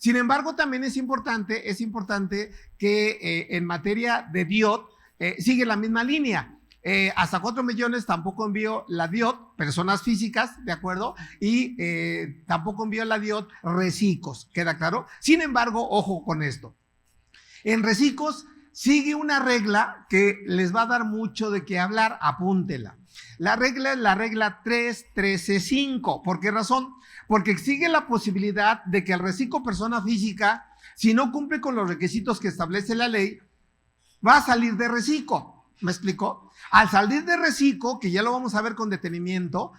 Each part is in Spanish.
Sin embargo, también es importante que en materia de DIOT sigue la misma línea. Hasta 4 millones tampoco envío la DIOT, personas físicas, ¿de acuerdo? Y tampoco envío la DIOT recicos, ¿queda claro? Sin embargo, ojo con esto. En recicos sigue una regla que les va a dar mucho de qué hablar, apúntela. La regla es la regla 3.13.5. ¿Por qué razón? Porque sigue la posibilidad de que el reciclo persona física, si no cumple con los requisitos que establece la ley, va a salir de reciclo. ¿Me explicó? Al salir de reciclo, que ya lo vamos a ver con detenimiento,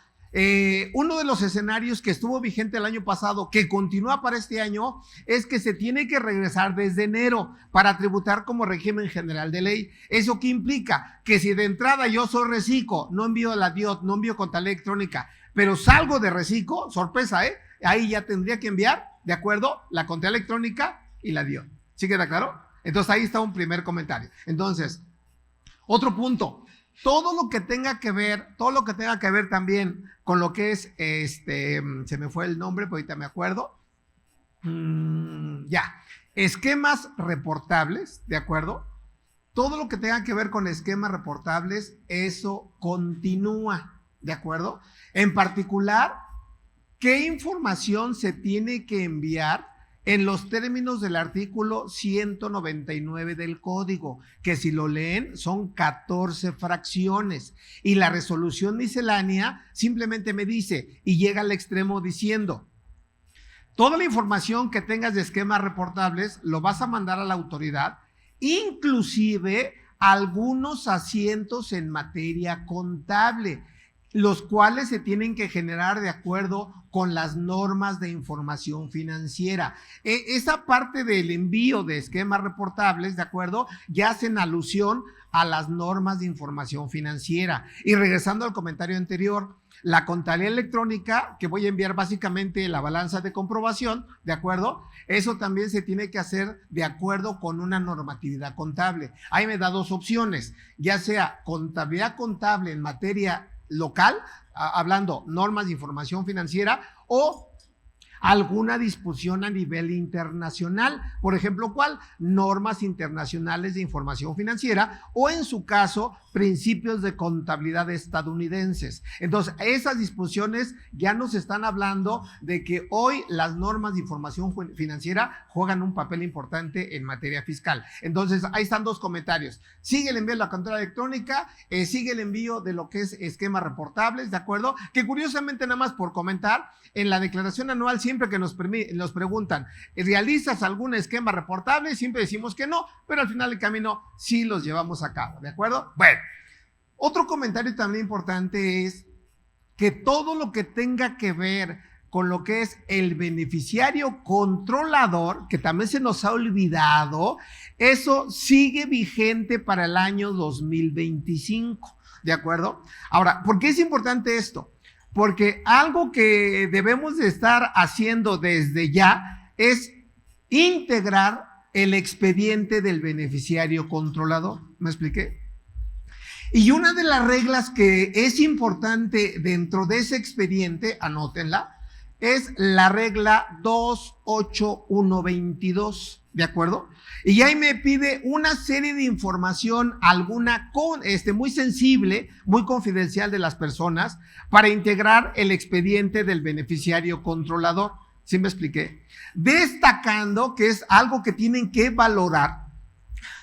uno de los escenarios que estuvo vigente el año pasado, que continúa para este año, es que se tiene que regresar desde enero para tributar como régimen general de ley. ¿Eso qué implica? Que si de entrada yo soy reciclo, no envío la DIOT, no envío contabilidad electrónica, pero salgo de reciclo, sorpresa, ahí ya tendría que enviar, ¿de acuerdo?, la contabilidad electrónica y la DIOT. ¿Sí queda claro? Entonces ahí está un primer comentario. Entonces, otro punto. Todo lo que tenga que ver también con lo que es, se me fue el nombre, pero ahorita me acuerdo. Esquemas reportables, ¿de acuerdo? Todo lo que tenga que ver con esquemas reportables, eso continúa, ¿de acuerdo? En particular, ¿qué información se tiene que enviar en los términos del artículo 199 del código? Que si lo leen son 14 fracciones y la resolución miscelánea simplemente me dice, y llega al extremo diciendo, toda la información que tengas de esquemas reportables lo vas a mandar a la autoridad, inclusive algunos asientos en materia contable, los cuales se tienen que generar de acuerdo con las normas de información financiera. Esa parte del envío de esquemas reportables, ¿de acuerdo?, ya hacen alusión a las normas de información financiera. Y regresando al comentario anterior, la contabilidad electrónica, que voy a enviar básicamente la balanza de comprobación, ¿de acuerdo? Eso también se tiene que hacer de acuerdo con una normatividad contable. Ahí me da dos opciones, ya sea contabilidad contable en materia local, hablando normas de información financiera, o alguna disposición a nivel internacional, por ejemplo, ¿cuál? Normas internacionales de información financiera, o en su caso, principios de contabilidad estadounidenses. Entonces, esas disposiciones ya nos están hablando de que hoy las normas de información financiera juegan un papel importante en materia fiscal. Entonces, ahí están dos comentarios. Sigue el envío de la contabilidad electrónica, sigue el envío de lo que es esquemas reportables, ¿de acuerdo? Que curiosamente, nada más por comentar, en la declaración anual siempre que nos preguntan, ¿realizas algún esquema reportable? Siempre decimos que no, pero al final del camino sí los llevamos a cabo, ¿de acuerdo? Bueno, otro comentario también importante es que todo lo que tenga que ver con lo que es el beneficiario controlador, que también se nos ha olvidado, eso sigue vigente para el año 2025, ¿de acuerdo? Ahora, ¿por qué es importante esto? Porque algo que debemos de estar haciendo desde ya es integrar el expediente del beneficiario controlador. ¿Me expliqué? Y una de las reglas que es importante dentro de ese expediente, anótenla, es la regla 28122, ¿de acuerdo? Y ahí me pide una serie de información, alguna muy sensible, muy confidencial de las personas, para integrar el expediente del beneficiario controlador. ¿Sí me expliqué? Destacando que es algo que tienen que valorar,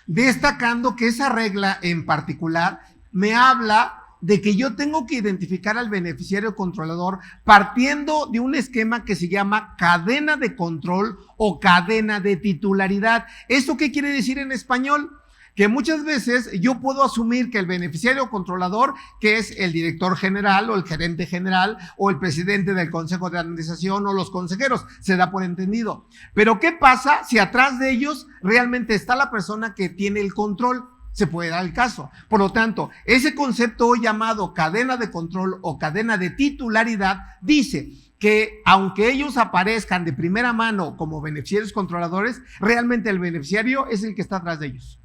destacando que esa regla en particular me habla de que yo tengo que identificar al beneficiario controlador partiendo de un esquema que se llama cadena de control o cadena de titularidad. ¿Esto qué quiere decir en español? Que muchas veces yo puedo asumir que el beneficiario controlador, que es el director general o el gerente general o el presidente del consejo de administración o los consejeros, se da por entendido. Pero ¿qué pasa si atrás de ellos realmente está la persona que tiene el control? Se puede dar el caso. Por lo tanto, ese concepto hoy llamado cadena de control o cadena de titularidad dice que aunque ellos aparezcan de primera mano como beneficiarios controladores, realmente el beneficiario es el que está atrás de ellos.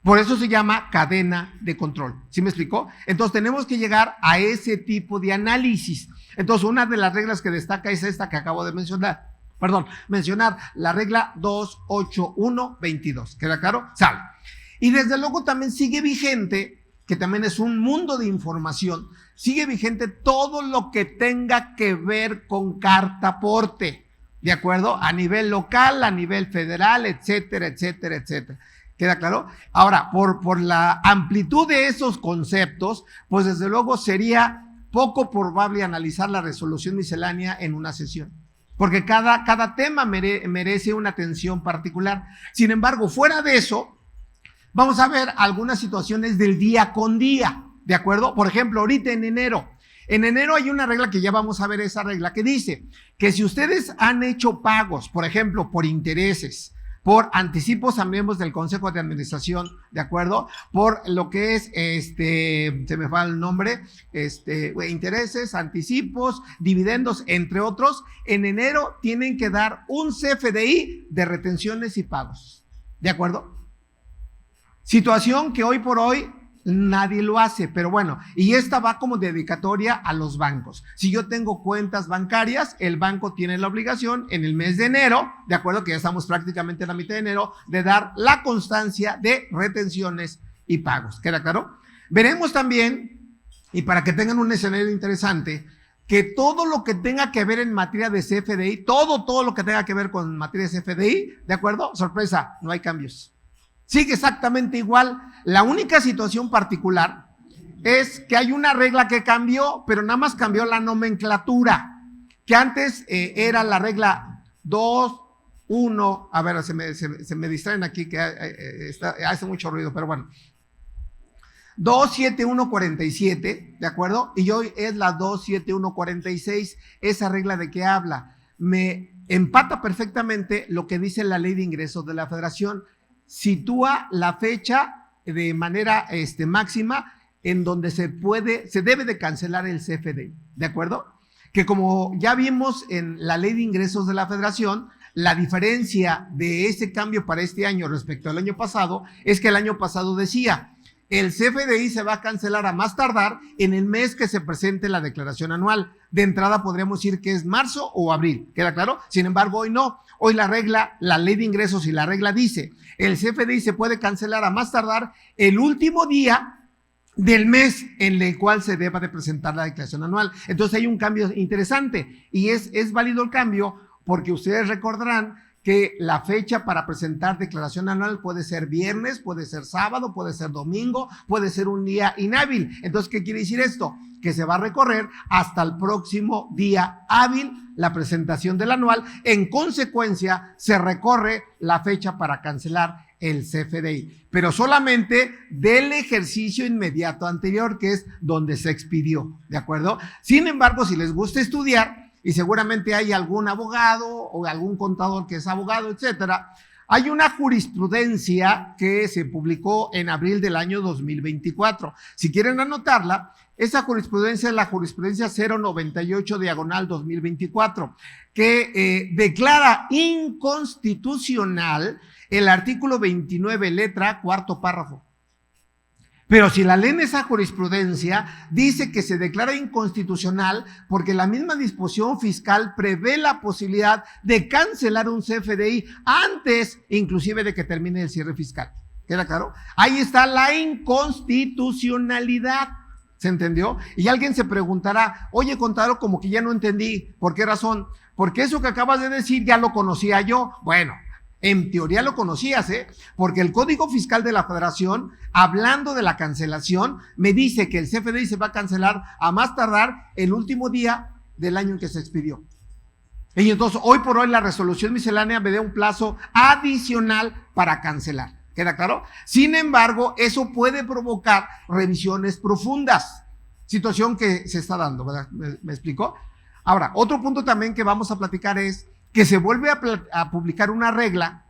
Por eso se llama cadena de control. ¿Sí me explicó? Entonces tenemos que llegar a ese tipo de análisis. Entonces una de las reglas que destaca es esta que acabo de mencionar. mencionar la regla 28122. ¿Queda claro? Sale. Y desde luego también sigue vigente, que también es un mundo de información, sigue vigente todo lo que tenga que ver con carta aporte, ¿de acuerdo? A nivel local, a nivel federal, etcétera, etcétera, etcétera. ¿Queda claro? Ahora, por la amplitud de esos conceptos, pues desde luego sería poco probable analizar la resolución miscelánea en una sesión, porque cada tema merece una atención particular. Sin embargo, fuera de eso, vamos a ver algunas situaciones del día con día, ¿de acuerdo? Por ejemplo, ahorita en enero hay una regla que ya vamos a ver, esa regla que dice que si ustedes han hecho pagos, por ejemplo, por intereses, por anticipos a miembros del Consejo de Administración, ¿de acuerdo? Por lo que es, se me va el nombre, intereses, anticipos, dividendos, entre otros, en enero tienen que dar un CFDI de retenciones y pagos, ¿de acuerdo? Situación que hoy por hoy nadie lo hace, pero bueno, y esta va como dedicatoria a los bancos. Si yo tengo cuentas bancarias, el banco tiene la obligación en el mes de enero, de acuerdo que ya estamos prácticamente en la mitad de enero, de dar la constancia de retenciones y pagos. ¿Queda claro? Veremos también, y para que tengan un escenario interesante, que todo lo que tenga que ver en materia de CFDI, todo lo que tenga que ver con materia de CFDI, ¿de acuerdo? Sorpresa, no hay cambios. Sigue exactamente igual. La única situación particular es que hay una regla que cambió, pero nada más cambió la nomenclatura, que antes era la regla 2, 1, a ver, se me distraen aquí, que hace mucho ruido, pero bueno. 27147, ¿de acuerdo? Y hoy es la 27146, esa regla de qué habla. Me empata perfectamente lo que dice la Ley de Ingresos de la Federación. Sitúa la fecha de manera máxima en donde se debe de cancelar el CFDI, ¿de acuerdo? Que como ya vimos en la Ley de Ingresos de la Federación, la diferencia de ese cambio para este año respecto al año pasado es que el año pasado decía, el CFDI se va a cancelar a más tardar en el mes que se presente la declaración anual. De entrada podríamos decir que es marzo o abril, ¿queda claro? Sin embargo, hoy no. Hoy la regla, la Ley de Ingresos y la regla dice, el CFDI se puede cancelar a más tardar el último día del mes en el cual se deba de presentar la declaración anual. Entonces hay un cambio interesante y es válido el cambio porque ustedes recordarán que la fecha para presentar declaración anual puede ser viernes, puede ser sábado, puede ser domingo, puede ser un día inhábil. Entonces, ¿qué quiere decir esto? Que se va a recorrer hasta el próximo día hábil la presentación del anual. En consecuencia, se recorre la fecha para cancelar el CFDI, pero solamente del ejercicio inmediato anterior, que es donde se expidió, ¿de acuerdo? Sin embargo, si les gusta estudiar, y seguramente hay algún abogado o algún contador que es abogado, etcétera, hay una jurisprudencia que se publicó en abril del año 2024. Si quieren anotarla, esa jurisprudencia es la jurisprudencia 098/2024, que declara inconstitucional el artículo 29, letra, cuarto párrafo. Pero si la leen esa jurisprudencia, dice que se declara inconstitucional porque la misma disposición fiscal prevé la posibilidad de cancelar un CFDI antes, inclusive, de que termine el cierre fiscal. ¿Queda claro? Ahí está la inconstitucionalidad. ¿Se entendió? Y alguien se preguntará, oye, contador, como que ya no entendí. ¿Por qué razón? Porque eso que acabas de decir ya lo conocía yo. Bueno, en teoría lo conocías, porque el Código Fiscal de la Federación, hablando de la cancelación, me dice que el CFDI se va a cancelar a más tardar el último día del año en que se expidió. Y entonces, hoy por hoy, la resolución miscelánea me da un plazo adicional para cancelar. ¿Queda claro? Sin embargo, eso puede provocar revisiones profundas, situación que se está dando, ¿verdad? ¿Me explicó? Ahora, otro punto también que vamos a platicar es que se vuelve a publicar una regla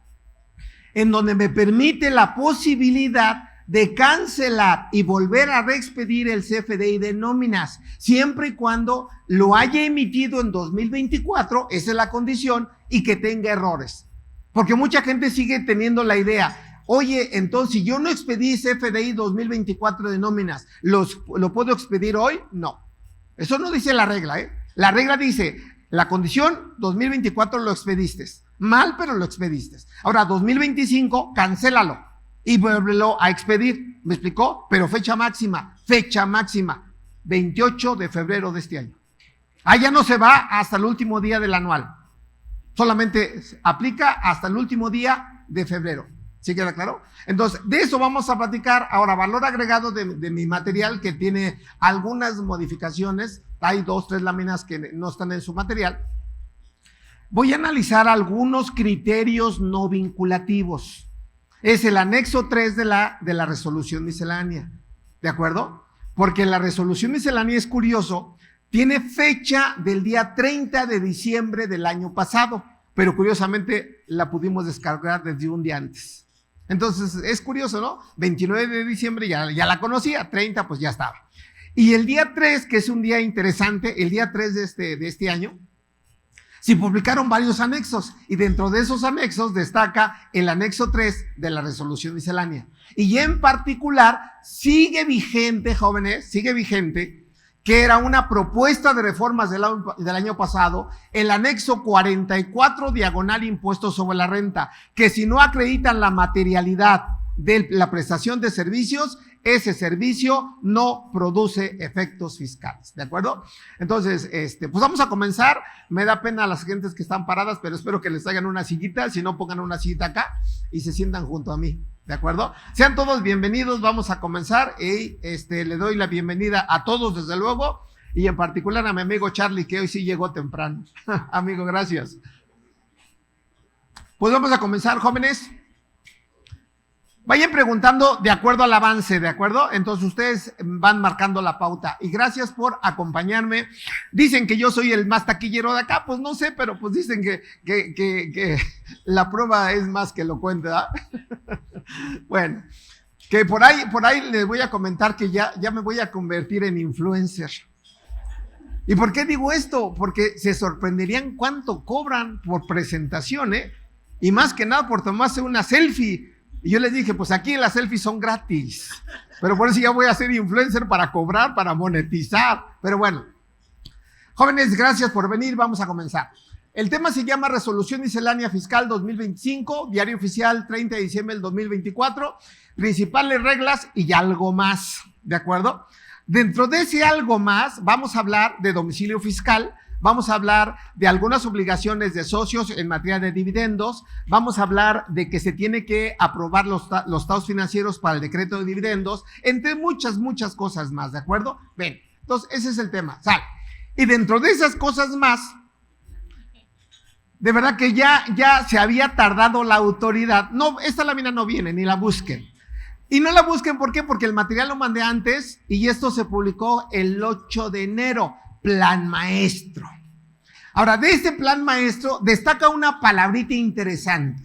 en donde me permite la posibilidad de cancelar y volver a reexpedir el CFDI de nóminas, siempre y cuando lo haya emitido en 2024, esa es la condición, y que tenga errores. Porque mucha gente sigue teniendo la idea, oye, entonces si yo no expedí CFDI 2024 de nóminas, ¿lo puedo expedir hoy? No, eso no dice la regla, La regla dice, La condición, 2024 lo expediste. Mal, pero lo expediste. Ahora, 2025, cancélalo y vuélvelo a expedir. ¿Me explicó? Pero fecha máxima, 28 de febrero de este año. Ya no se va hasta el último día del anual. Solamente aplica hasta el último día de febrero. ¿Sí queda claro? Entonces, de eso vamos a platicar. Ahora, valor agregado de mi material, que tiene algunas modificaciones. Hay 2, 3 láminas que no están en su material. Voy a analizar algunos criterios no vinculativos. Es el anexo 3 de la resolución miscelánea. ¿De acuerdo? Porque la resolución miscelánea es curioso. Tiene fecha del día 30 de diciembre del año pasado, pero curiosamente la pudimos descargar desde un día antes. Entonces es curioso, ¿no? 29 de diciembre ya la conocía, 30 pues ya estaba. Y el día 3, que es un día interesante, el día 3 de este año, se publicaron varios anexos y dentro de esos anexos destaca el anexo 3 de la resolución miscelánea. Y en particular sigue vigente, jóvenes, sigue vigente, que era una propuesta de reformas del año pasado, el anexo 44 diagonal impuesto sobre la renta, que si no acreditan la materialidad de la prestación de servicios, ese servicio no produce efectos fiscales, ¿de acuerdo? Entonces, pues vamos a comenzar. Me da pena a las gentes que están paradas, pero espero que les traigan una sillita, si no pongan una sillita acá y se sientan junto a mí, ¿de acuerdo? Sean todos bienvenidos, vamos a comenzar y le doy la bienvenida a todos desde luego y en particular a mi amigo Charlie, que hoy sí llegó temprano. Amigo, gracias. Pues vamos a comenzar, jóvenes. Vayan preguntando de acuerdo al avance, ¿de acuerdo? Entonces ustedes van marcando la pauta. Y gracias por acompañarme. Dicen que yo soy el más taquillero de acá, pues no sé, pero pues dicen que la prueba es más que elocuente, ¿verdad? Bueno, que por ahí les voy a comentar que ya me voy a convertir en influencer. ¿Y por qué digo esto? Porque se sorprenderían cuánto cobran por presentación, ¿eh? Y más que nada por tomarse una selfie. Y yo les dije, pues aquí las selfies son gratis, pero por eso ya voy a ser influencer para cobrar, para monetizar. Pero bueno, jóvenes, gracias por venir, vamos a comenzar. El tema se llama Resolución Miscelánea Fiscal 2025, Diario Oficial 30 de diciembre del 2024, principales reglas y algo más, ¿de acuerdo? Dentro de ese algo más, vamos a hablar de domicilio fiscal. Vamos a hablar de algunas obligaciones de socios en materia de dividendos. Vamos a hablar de que se tiene que aprobar los estados financieros para el decreto de dividendos, entre muchas cosas más, ¿de acuerdo? Ven, entonces ese es el tema, sale. Y dentro de esas cosas más, de verdad que ya se había tardado la autoridad. No, esta lámina no viene, ni la busquen. Y no la busquen, ¿por qué? Porque el material lo mandé antes y esto se publicó el 8 de enero. Plan maestro. Ahora, de este plan maestro destaca una palabrita interesante.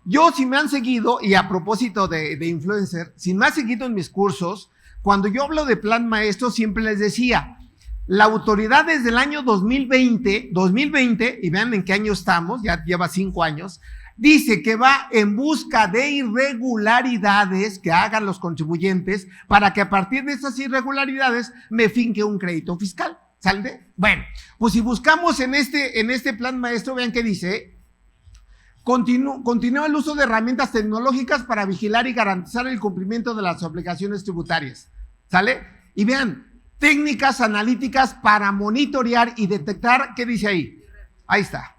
Yo, si me han seguido, y a propósito de influencer, si me han seguido en mis cursos, cuando yo hablo de plan maestro, siempre les decía, la autoridad desde el año 2020, y vean en qué año estamos, ya lleva 5 años, dice que va en busca de irregularidades que hagan los contribuyentes para que a partir de esas irregularidades me finque un crédito fiscal. ¿Sale? Bueno, pues si buscamos en este plan maestro, vean qué dice. Continúa el uso de herramientas tecnológicas para vigilar y garantizar el cumplimiento de las obligaciones tributarias. ¿Sale? Y vean, técnicas analíticas para monitorear y detectar, ¿qué dice ahí? Ahí está.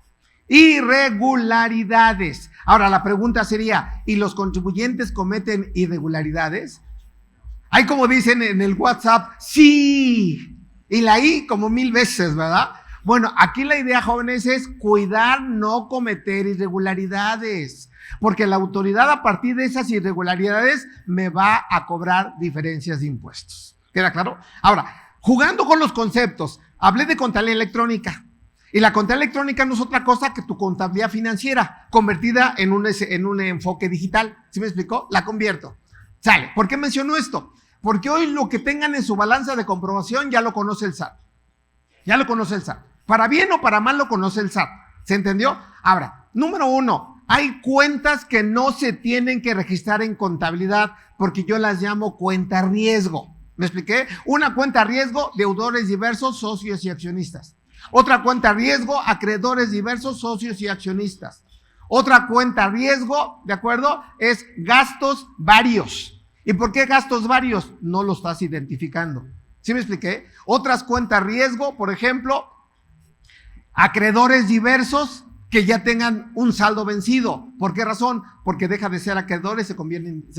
Irregularidades. Ahora la pregunta sería, ¿y los contribuyentes cometen irregularidades? Hay como dicen en el WhatsApp, sí. Y la I como 1000 veces, ¿verdad? Bueno, aquí la idea, jóvenes, es cuidar no cometer irregularidades, porque la autoridad a partir de esas irregularidades me va a cobrar diferencias de impuestos. ¿Queda claro? Ahora, jugando con los conceptos, hablé de contabilidad electrónica. Y la contabilidad electrónica no es otra cosa que tu contabilidad financiera convertida en un enfoque digital. ¿Sí me explicó? La convierto. Sale. ¿Por qué menciono esto? Porque hoy lo que tengan en su balanza de comprobación ya lo conoce el SAT. Ya lo conoce el SAT. Para bien o para mal lo conoce el SAT. ¿Se entendió? Ahora, número 1, hay cuentas que no se tienen que registrar en contabilidad porque yo las llamo cuenta riesgo. ¿Me expliqué? Una cuenta riesgo, deudores diversos, socios y accionistas. Otra cuenta riesgo, acreedores diversos, socios y accionistas. Otra cuenta riesgo, ¿de acuerdo? Es gastos varios. ¿Y por qué gastos varios? No lo estás identificando. ¿Sí me expliqué? Otras cuentas riesgo, por ejemplo, acreedores diversos que ya tengan un saldo vencido. ¿Por qué razón? Porque deja de ser acreedores y se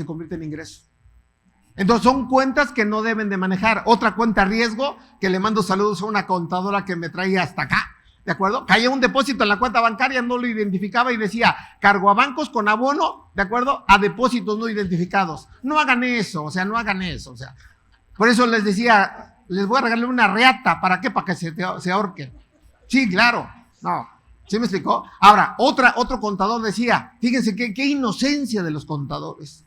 convierte en ingresos. Entonces son cuentas que no deben de manejar. Otra cuenta riesgo, que le mando saludos a una contadora que me traía hasta acá, ¿de acuerdo? Caía un depósito en la cuenta bancaria, no lo identificaba y decía, cargo a bancos con abono, ¿de acuerdo? A depósitos no identificados. No hagan eso, o sea, no hagan eso, o sea. Por eso les decía, les voy a regalar una reata, ¿para qué? Para que se ahorquen. Sí, claro, no. ¿Sí me explicó? Ahora, otro contador decía, fíjense qué inocencia de los contadores.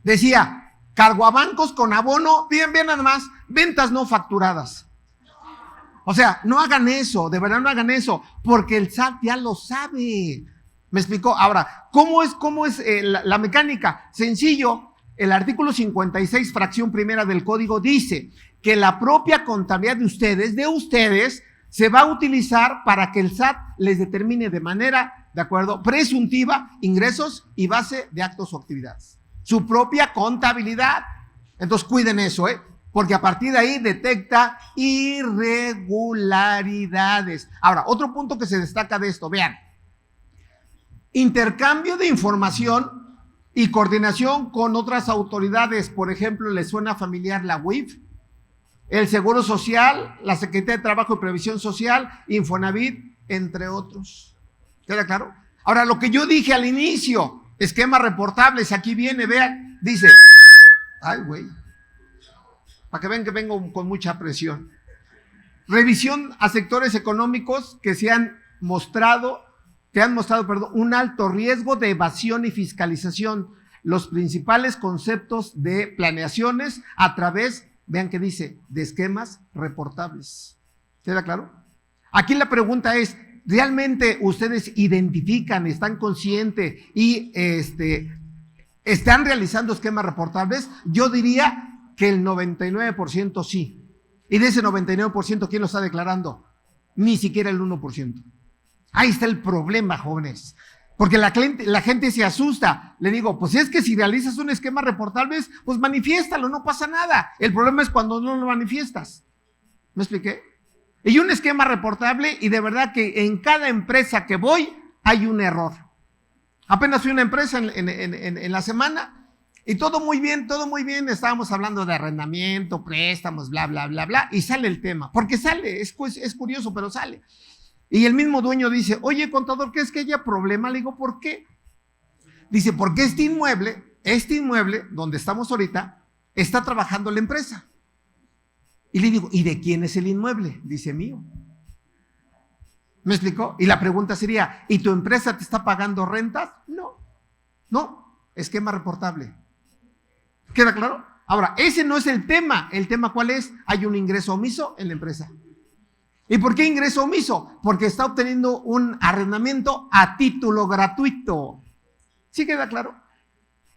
Decía, cargo a bancos con abono, bien nada más, ventas no facturadas. O sea, no hagan eso, de verdad no hagan eso, porque el SAT ya lo sabe. ¿Me explicó? Ahora, ¿cómo es la mecánica? Sencillo, el artículo 56, fracción primera del código dice que la propia contabilidad de ustedes, se va a utilizar para que el SAT les determine de manera, ¿de acuerdo?, presuntiva, ingresos y base de actos o actividades. Su propia contabilidad. Entonces cuiden eso, porque a partir de ahí detecta irregularidades. Ahora, otro punto que se destaca de esto, vean, intercambio de información y coordinación con otras autoridades. Por ejemplo, ¿les suena familiar la UIF? El Seguro Social, la Secretaría de Trabajo y Previsión Social, Infonavit, entre otros. ¿Queda claro? Ahora, lo que yo dije al inicio, esquemas reportables, aquí viene, vean, dice, ay, güey, para que vean que vengo con mucha presión. Revisión a sectores económicos que han mostrado, un alto riesgo de evasión y fiscalización. Los principales conceptos de planeaciones a través, vean que dice, de esquemas reportables. ¿Queda claro? Aquí la pregunta es, ¿realmente ustedes identifican, están conscientes y están realizando esquemas reportables? Yo diría que el 99% sí. Y de ese 99%, ¿quién lo está declarando? Ni siquiera el 1%. Ahí está el problema, jóvenes. Porque la gente se asusta. Le digo, pues es que si realizas un esquema reportable, pues manifiéstalo, no pasa nada. El problema es cuando no lo manifiestas. ¿Me expliqué? Y un esquema reportable, y de verdad que en cada empresa que voy hay un error. Apenas fui a una empresa en la semana y todo muy bien, estábamos hablando de arrendamiento, préstamos, bla, bla, bla, bla, y sale el tema, porque sale, es curioso, pero sale. Y el mismo dueño dice, oye, contador, ¿qué es que haya problema? Le digo, ¿por qué? Dice, porque este inmueble donde estamos ahorita, está trabajando la empresa. Y le digo, ¿y de quién es el inmueble? Dice, mío. ¿Me explicó? Y la pregunta sería, ¿y tu empresa te está pagando rentas? No, esquema reportable. ¿Queda claro? Ahora, ese no es el tema. ¿El tema cuál es? Hay un ingreso omiso en la empresa. ¿Y por qué ingreso omiso? Porque está obteniendo un arrendamiento a título gratuito. ¿Sí queda claro?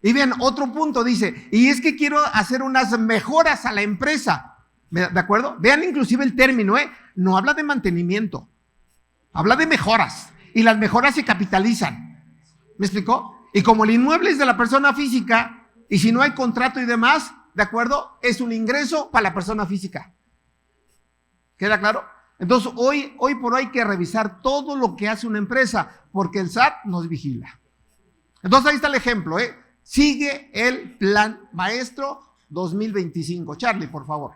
Y vean, otro punto dice, y es que quiero hacer unas mejoras a la empresa. ¿De acuerdo? Vean inclusive el término, no habla de mantenimiento, habla de mejoras, y las mejoras se capitalizan. ¿Me explicó? Y como el inmueble es de la persona física, y si no hay contrato y demás, ¿de acuerdo? Es un ingreso para la persona física. ¿Queda claro? Entonces, hoy por hoy hay que revisar todo lo que hace una empresa, porque el SAT nos vigila. Entonces, ahí está el ejemplo, Sigue el plan maestro 2025. Charlie, por favor.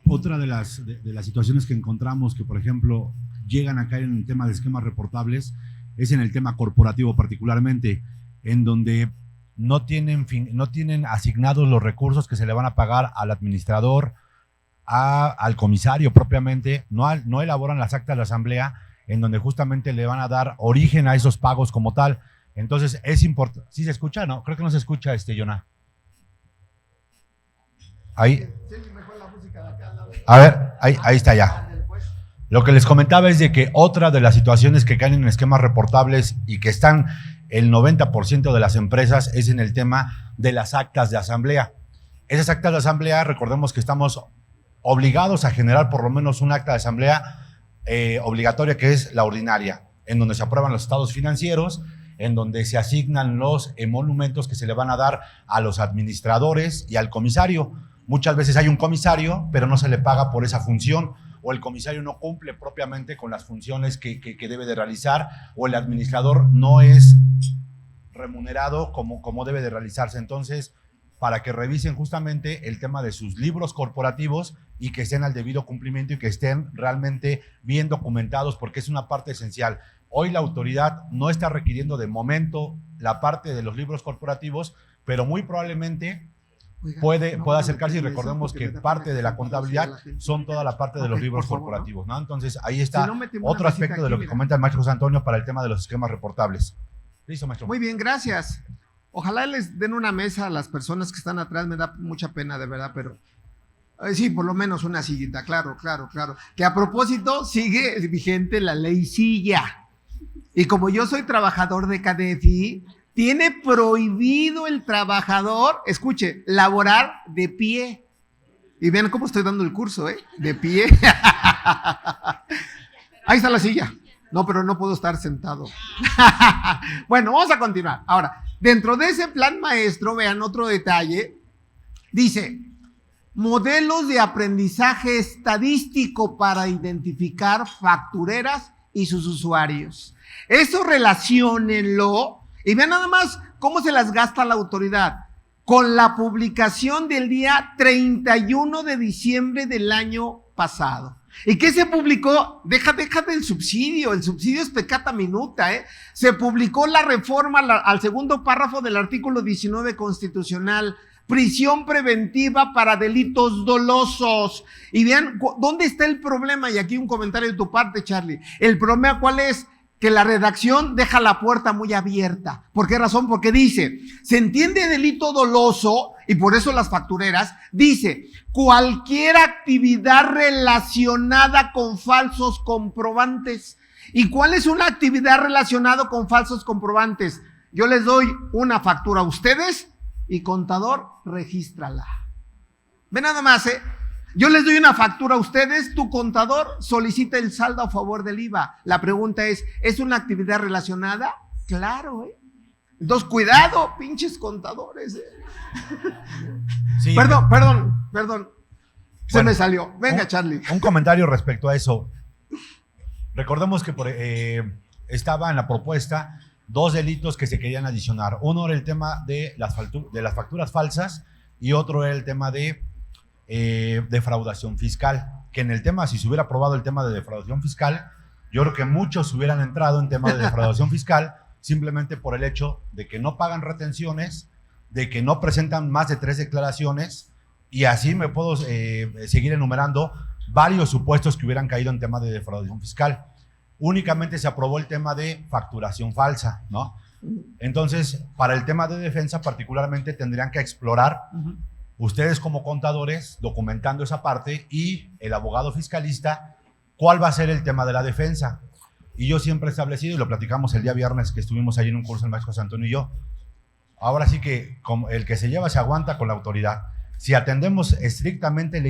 Otra de las situaciones que encontramos que, por ejemplo, llegan a caer en el tema de esquemas reportables es en el tema corporativo particularmente, en donde no tienen asignados los recursos que se le van a pagar al administrador, al comisario propiamente, no elaboran las actas de asamblea en donde justamente le van a dar origen a esos pagos como tal. Entonces es importante. ¿Sí se escucha? No, creo que no se escucha, Jonah. Ahí. A ver, ahí está ya. Lo que les comentaba es de que otra de las situaciones que caen en esquemas reportables y que están el 90% de las empresas es en el tema de las actas de asamblea. Esas actas de asamblea, recordemos que estamos obligados a generar por lo menos un acta de asamblea obligatoria, que es la ordinaria, en donde se aprueban los estados financieros, en donde se asignan los emolumentos que se le van a dar a los administradores y al comisario. Muchas veces hay un comisario, pero no se le paga por esa función, o el comisario no cumple propiamente con las funciones que debe de realizar, o el administrador no es remunerado como debe de realizarse. Entonces, para que revisen justamente el tema de sus libros corporativos y que estén al debido cumplimiento y que estén realmente bien documentados, porque es una parte esencial. Hoy la autoridad no está requiriendo de momento la parte de los libros corporativos, pero muy probablemente puede acercarse, y recordemos que parte de la contabilidad son toda la parte de los libros corporativos, ¿no? Entonces ahí está otro aspecto de lo que comenta el maestro José Antonio para el tema de los esquemas reportables. Listo, maestro. Muy bien, gracias. Ojalá les den una mesa a las personas que están atrás, me da mucha pena de verdad, pero sí, por lo menos una sillita, claro. Que a propósito sigue vigente la ley silla. Y como yo soy trabajador de CADEFI, tiene prohibido el trabajador, escuche, laborar de pie. Y vean cómo estoy dando el curso, de pie. Ahí está la silla. No, pero no puedo estar sentado. Bueno, vamos a continuar. Ahora, dentro de ese plan maestro, vean otro detalle. Dice, modelos de aprendizaje estadístico para identificar factureras y sus usuarios. Eso relaciónenlo y vean nada más cómo se las gasta la autoridad. Con la publicación del día 31 de diciembre del año pasado. ¿Y qué se publicó? Deja del subsidio, el subsidio es peccata minuta, Se publicó la reforma al segundo párrafo del artículo 19 constitucional, prisión preventiva para delitos dolosos. Y vean, ¿dónde está el problema? Y aquí un comentario de tu parte, Charlie. ¿El problema cuál es? Que la redacción deja la puerta muy abierta. ¿Por qué razón? Porque dice, se entiende delito doloso, y por eso las factureras, dice, cualquier actividad relacionada con falsos comprobantes. ¿Y cuál es una actividad relacionada con falsos comprobantes? Yo les doy una factura a ustedes y contador, regístrala. Ve nada más, Yo les doy una factura a ustedes, tu contador solicita el saldo a favor del IVA. La pregunta ¿es una actividad relacionada? Claro, Entonces, cuidado, pinches contadores, Sí. Perdón. Se me salió. Venga, Charlie. Un comentario respecto a eso. Recordemos que estaba en la propuesta 2 delitos que se querían adicionar. Uno era el tema de las facturas falsas y otro era el tema de defraudación fiscal, que en el tema, si se hubiera aprobado el tema de defraudación fiscal, yo creo que muchos hubieran entrado en tema de defraudación fiscal simplemente por el hecho de que no pagan retenciones, de que no presentan más de 3 declaraciones, y así me puedo seguir enumerando varios supuestos que hubieran caído en tema de defraudación fiscal. Únicamente se aprobó el tema de facturación falsa, ¿no? Entonces, para el tema de defensa particularmente tendrían que explorar ustedes como contadores, documentando esa parte, y el abogado fiscalista, cuál va a ser el tema de la defensa. Y yo siempre he establecido, y lo platicamos el día viernes que estuvimos ahí en un curso el maestro José Antonio y yo, ahora sí que como el que se lleva se aguanta con la autoridad. Si atendemos estrictamente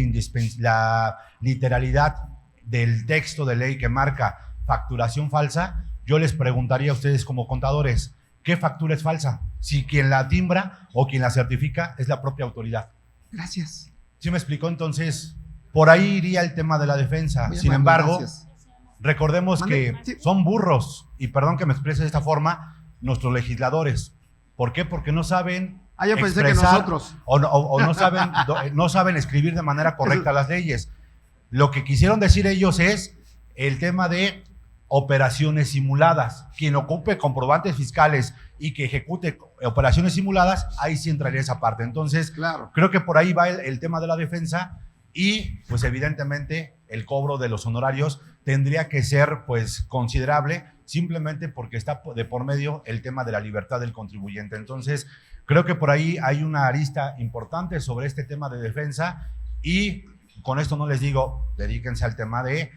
la literalidad del texto de ley que marca facturación falsa, yo les preguntaría a ustedes como contadores, ¿qué factura es falsa? Si quien la timbra o quien la certifica es la propia autoridad. Gracias. ¿Sí me explicó? Entonces, por ahí iría el tema de la defensa. Sin embargo, recordemos que son burros, y perdón que me exprese de esta forma, nuestros legisladores. ¿Por qué? Porque no saben yo pensé que nosotros. O no saben escribir de manera correcta las leyes. Lo que quisieron decir ellos es el tema de operaciones simuladas. Quien ocupe comprobantes fiscales y que ejecute operaciones simuladas, ahí sí entraría esa parte. Entonces, creo que por ahí va el tema de la defensa, y pues evidentemente el cobro de los honorarios tendría que ser pues considerable, simplemente porque está de por medio el tema de la libertad del contribuyente. Entonces, creo que por ahí hay una arista importante sobre este tema de defensa, y con esto no les digo, dedíquense al tema de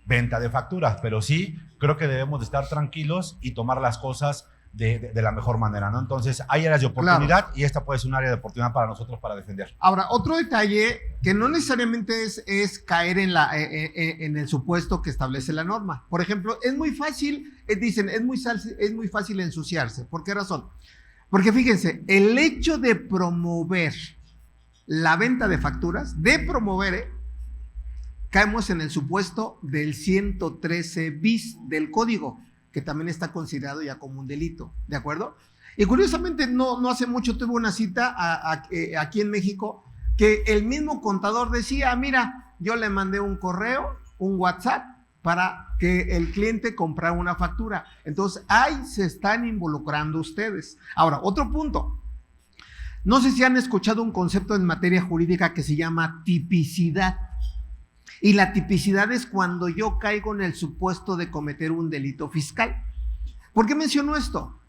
venta de facturas, pero sí creo que debemos de estar tranquilos y tomar las cosas de la mejor manera, ¿no? Entonces, hay áreas de oportunidad y esta puede ser un área de oportunidad para nosotros para defender. Ahora, otro detalle que no necesariamente es caer en el supuesto que establece la norma. Por ejemplo, es muy fácil, dicen, es muy fácil ensuciarse. ¿Por qué razón? Porque fíjense, el hecho de promover la venta de facturas, caemos en el supuesto del 113 bis del código, que también está considerado ya como un delito, ¿de acuerdo? Y curiosamente, no hace mucho tuve una cita aquí en México, que el mismo contador decía, mira, yo le mandé un correo, un WhatsApp, para que el cliente comprara una factura. Entonces, ahí se están involucrando ustedes. Ahora, otro punto. No sé si han escuchado un concepto en materia jurídica que se llama tipicidad. Y la tipicidad es cuando yo caigo en el supuesto de cometer un delito fiscal. ¿Por qué menciono esto?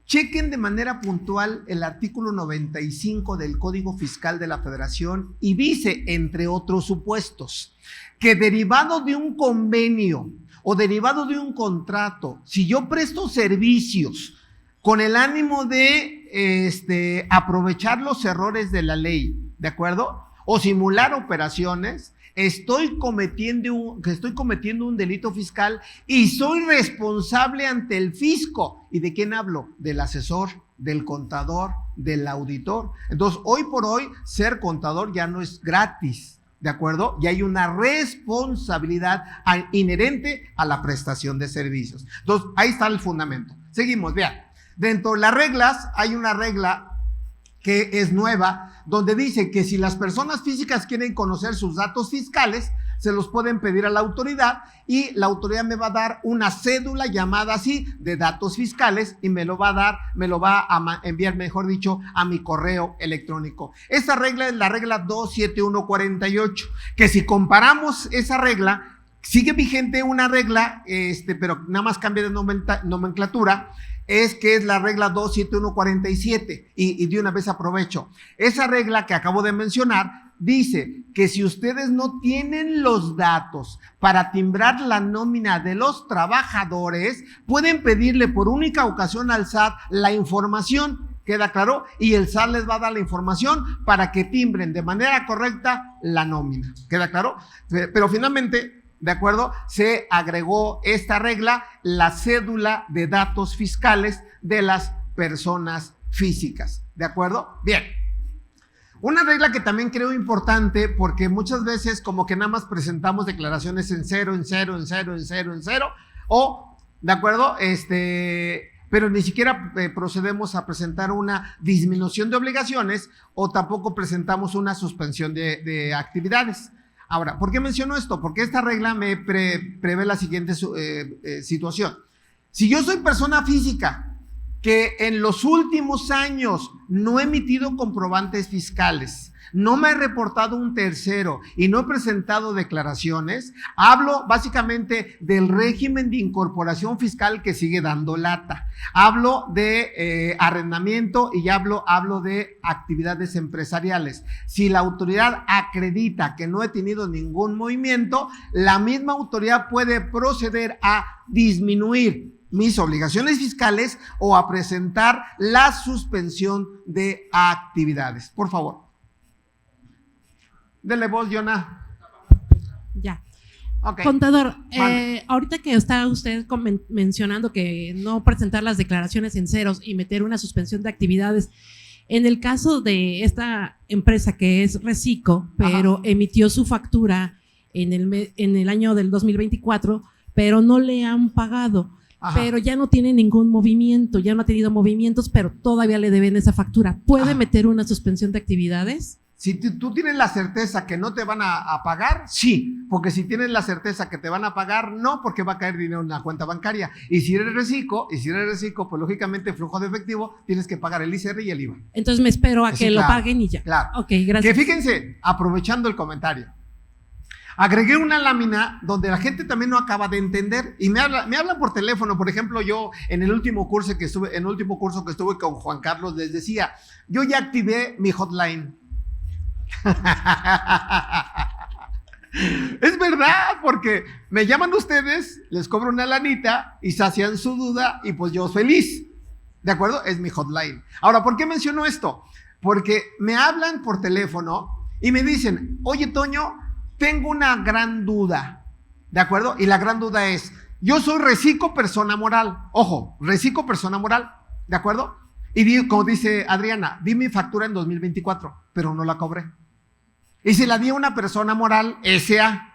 Chequen de manera puntual el artículo 95 del Código Fiscal de la Federación y dice, entre otros supuestos, que derivado de un convenio o derivado de un contrato, si yo presto servicios con el ánimo de aprovechar los errores de la ley, ¿de acuerdo? O simular operaciones, estoy cometiendo un delito fiscal y soy responsable ante el fisco. ¿Y de quién hablo? Del asesor, del contador, del auditor. Entonces, hoy por hoy, ser contador ya no es gratis, ¿de acuerdo? Y hay una responsabilidad inherente a la prestación de servicios. Entonces, ahí está el fundamento. Seguimos, vean. Dentro de las reglas, hay una regla que es nueva, donde dice que si las personas físicas quieren conocer sus datos fiscales, se los pueden pedir a la autoridad y la autoridad me va a dar una cédula llamada así de datos fiscales y me lo va a enviar, mejor dicho, a mi correo electrónico. Esa regla es la regla 27148, que si comparamos esa regla, sigue vigente una regla, pero nada más cambia de nomenclatura, es la regla 27147 y de una vez aprovecho. Esa regla que acabo de mencionar dice que si ustedes no tienen los datos para timbrar la nómina de los trabajadores, pueden pedirle por única ocasión al SAT la información, ¿queda claro? Y el SAT les va a dar la información para que timbren de manera correcta la nómina, ¿queda claro? Pero finalmente, ¿de acuerdo? Se agregó esta regla, la cédula de datos fiscales de las personas físicas, ¿de acuerdo? Bien. Una regla que también creo importante, porque muchas veces como que nada más presentamos declaraciones en cero, o, ¿de acuerdo? Pero ni siquiera procedemos a presentar una disminución de obligaciones o tampoco presentamos una suspensión de actividades. Ahora, ¿por qué menciono esto? Porque esta regla me prevé la siguiente situación. Si yo soy persona física que en los últimos años no he emitido comprobantes fiscales, no me he reportado un tercero y no he presentado declaraciones, hablo básicamente del régimen de incorporación fiscal que sigue dando lata. Hablo de arrendamiento y hablo de actividades empresariales. Si la autoridad acredita que no he tenido ningún movimiento, la misma autoridad puede proceder a disminuir mis obligaciones fiscales o a presentar la suspensión de actividades. Por favor. Dele voz, Jonah. Ya. Okay. Contador, ahorita que está usted mencionando que no presentar las declaraciones en ceros y meter una suspensión de actividades, en el caso de esta empresa que es Recico, pero ajá, emitió su factura en el año del 2024, pero no le han pagado, ajá, pero ya no tiene ningún movimiento, ya no ha tenido movimientos, pero todavía le deben esa factura, ¿puede ajá, meter una suspensión de actividades? Si tú tienes la certeza que no te van a pagar, sí, porque si tienes la certeza que te van a pagar, no, porque va a caer dinero en la cuenta bancaria. Y si eres reciclo, pues lógicamente flujo de efectivo, tienes que pagar el ICR y el IVA. Entonces me espero a que claro, lo paguen y ya. Claro. Ok, gracias. Que fíjense, aprovechando el comentario, agregué una lámina donde la gente también no acaba de entender y me hablan por teléfono. Por ejemplo, yo en el último curso que estuve con Juan Carlos les decía, yo ya activé mi hotline. Es verdad, porque me llaman ustedes, les cobro una lanita y sacian su duda y pues yo feliz. ¿De acuerdo? Es mi hotline. Ahora, ¿por qué menciono esto? Porque me hablan por teléfono y me dicen, oye, Toño, tengo una gran duda. ¿De acuerdo? Y la gran duda es, yo soy reciclo persona moral. Ojo, reciclo persona moral. ¿De acuerdo? Y como dice Adriana, di mi factura en 2024, pero no la cobré. Y se la di a una persona moral, S.A.